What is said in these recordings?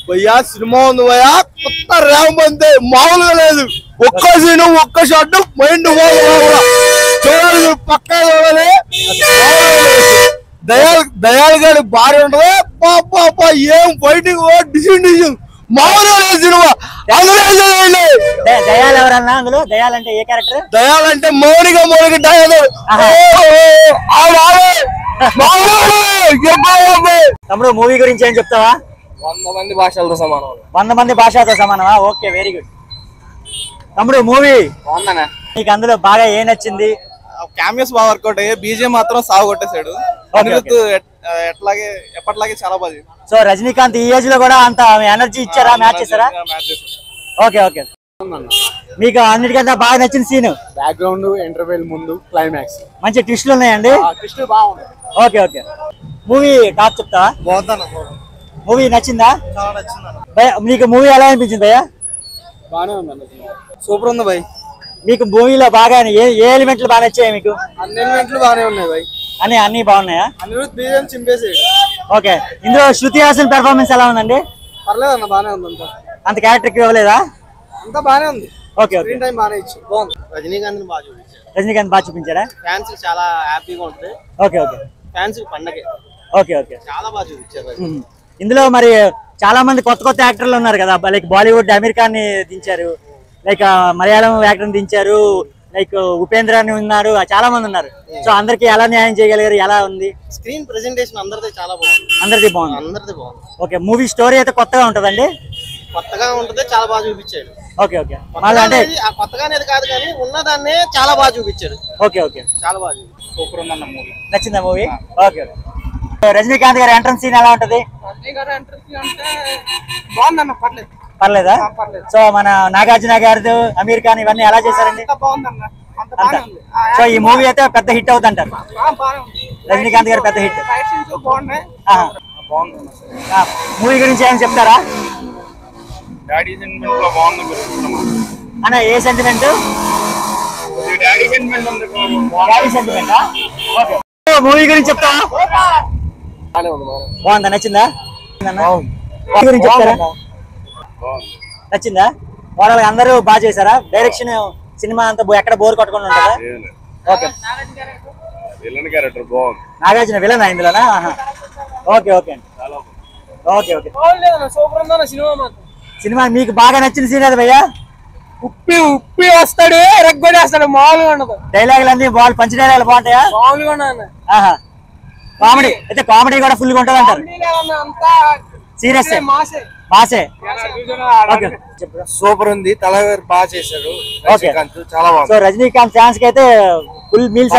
భయ్యా సినిమా ఉంది భయ్యా, కొత్త రేవంత్ మామూలుగా లేదు. ఒక్క సీను ఒక్క షాట్ మైండ్ చూడాలి, పక్కా చూడాలి. దయాల్ గారి భార్య ఉంటది, పాప ఏం ఫైటింగ్ డిసిషన్ మామూలుగా లేదు సినిమా. దయాల్ ఎవరన్నా అందులో? దయాల్ అంటే ఏ క్యారెక్టర్? దయాల్ అంటే మౌనిక దయాలు. తమ్ముడు మూవీ గురించి ఏం చెప్తావా? 100 మంది భాషలతో సమానం. 100 మంది భాషలతో సమానమా? Okay, very good. Thammudu movie బాగుందనా? నీకు అందులో బాగా ఏం నచ్చింది? క్యామియోస్ బాగా వర్కౌట్ అయ్యాయి, బీజేఎం మాత్రం సాగు కొట్టేశాడు. ఎప్పటిలాగే చాలా బాగా. సో రజనీకాంత్ ఈ ఏజ్ లో కూడా అంత ఎనర్జీ ఇచ్చారా? మ్యాచ్ చేశారా? Okay okay. మీకు అన్నిటికంటే బాగా నచ్చిన సీన్? బ్యాక్గ్రౌండ్, ఇంటర్వెల్ ముందు క్లైమాక్స్ మంచి ట్విస్టులు ఉన్నాయండి. Okay okay. మూవీ టాప్ చెప్తావా? బాగుందన్న. మూవీ నచ్చిందా? నీకు మూవీ ఎలా అనిపించింది భయ్యా? బాగానే ఉంది, సూపర్ ఉంది భయ్. మీకు మూవీలో బాగా ఏ ఎలిమెంట్లు బాగా నచ్చాయి మీకు? అన్ని ఎలిమెంట్లు బాగానే ఉన్నాయి భయ్. అన్ని బాగున్నాయా? బీజేఎం చింపేసాడు. ఓకే. ఇందులో శృతి హాసన్ పెర్ఫార్మెన్స్ ఎలా ఉందండి? పర్లేదు అన్న, బాగానే ఉంది. అంత క్యారెక్టర్ ఇవ్వలేదా? అంతా బాగానే ఉంది. Okay okay. టైం బాగానే ఇచ్చారు, బాగుంది. రజనీకాంత్ బాగా చూపించారు. రజనీకాంత్ బాగా చూపించారా? ఫ్యాన్స్ చాలా హ్యాపీగా ఉంటుంది. Okay okay. ఫ్యాన్స్ పండగే. Okay okay. చాలా బాగా చూపించారు. ఇందులో మరి చాలా మంది కొత్త యాక్టర్లు ఉన్నారు కదా, లైక్ బాలీవుడ్ అమీర్ ఖాన్ ని దించారు, లైక్ మలయాళం యాక్టర్ దించారు, లైక్ ఉపేంద్ర అని ఉన్నారు, చాలా మంది ఉన్నారు. సో అందరికి ఎలా న్యాయం చేయగలిగారు? ఎలా ఉంది స్క్రీన్ ప్రెజెంటేషన్? అందరిది చాలా బాగుంది. అందరిది బాగుంది. ఓకే. మూవీ స్టోరీ అయితే కొత్తగా ఉంటదండి? కొత్తగా ఉంటది, చాలా బాగా చూపించాడు. Okay okay. అంటే కొత్తగా అనేది కాదు కానీ ఉన్నదాన్నే చాలా బాగా చూపించాడు. Okay okay. చాలా బాగా సూపర్ ఉందన్న మూవీ. నచ్చిందా మూవీ? ఓకే. రజనీకాంత్ గారి ఎంట్రన్స్ సీన్ ఎలా ఉంటది? బాగుందన్న, పర్లేదు. పర్లేదా? సో మన నాగార్జున గారిది, అమీర్ ఖాన్ ఇవన్నీ ఎలా చేశారండి? సో ఈ మూవీ అయితే పెద్ద హిట్ అవుతుంది అంటారు? రజనీకాంత్ గారు పెద్ద హిట్. మూవీ గురించి ఏమైనా చెప్తారా అన్న? ఏ సెంటిమెంట్? మూవీ గురించి చెప్తావా? బాగుందా? నచ్చిందా? గురించి చెప్తారా? నచ్చిందా? వాళ్ళకి అందరూ బాగా చేశారా? డైరెక్షన్, సినిమా అంతా ఎక్కడ బోర్ కొట్టకుండా ఉంటుందా? ఓకే. నాగార్జున విలన్ ఇందులోనా? Okay okay okay okay. Cinema మీకు బాగా నచ్చిన సీన్ అది భయ్యా? ఉప్పి వస్తాడు, రెగ్గొడేస్తాడు, మామూలుగా ఉండదు. డైలాగులు అన్ని పంచ డైలాగులు బాగుంటాయా? మామూలుగా. కామెడీ అయితే కామెడీ కూడా ఫుల్ గా ఉంటుంది అంటారు? సీరియస్ మాసే. సూపర్ ఉంది, తలవారు బాగా చేశాడు. చాలా బాగుంది. సో రజనీకాంత్ ఫ్యాన్స్ కి అయితే ఫుల్ మీల్స్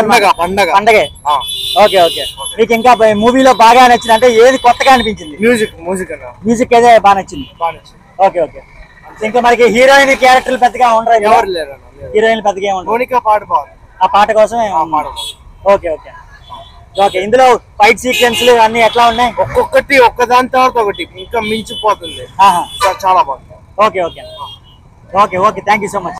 పండగే. Okay okay. మీకు ఇంకా మూవీలో బాగా నచ్చింది అంటే ఏది కొత్తగా అనిపించింది? మ్యూజిక్ అయితే బాగా నచ్చింది. Okay okay. ఇంకా మనకి హీరోయిన్ క్యారెక్టర్లు పెద్దగా ఉండరు, హీరోయిన్ పెద్దగా ఉండరు. ఆ పాట కోసమే. Okay okay okay. ఇందులో ఫైట్ సీక్వెన్స్లు అన్ని ఎట్లా ఉన్నాయి? ఒక్కొక్కటి ఒక్కదాని తర్వాత ఒకటి ఇంకా మించిపోతుంది. చాలా బాగుంది. Okay okay okay okay. Thank you so much.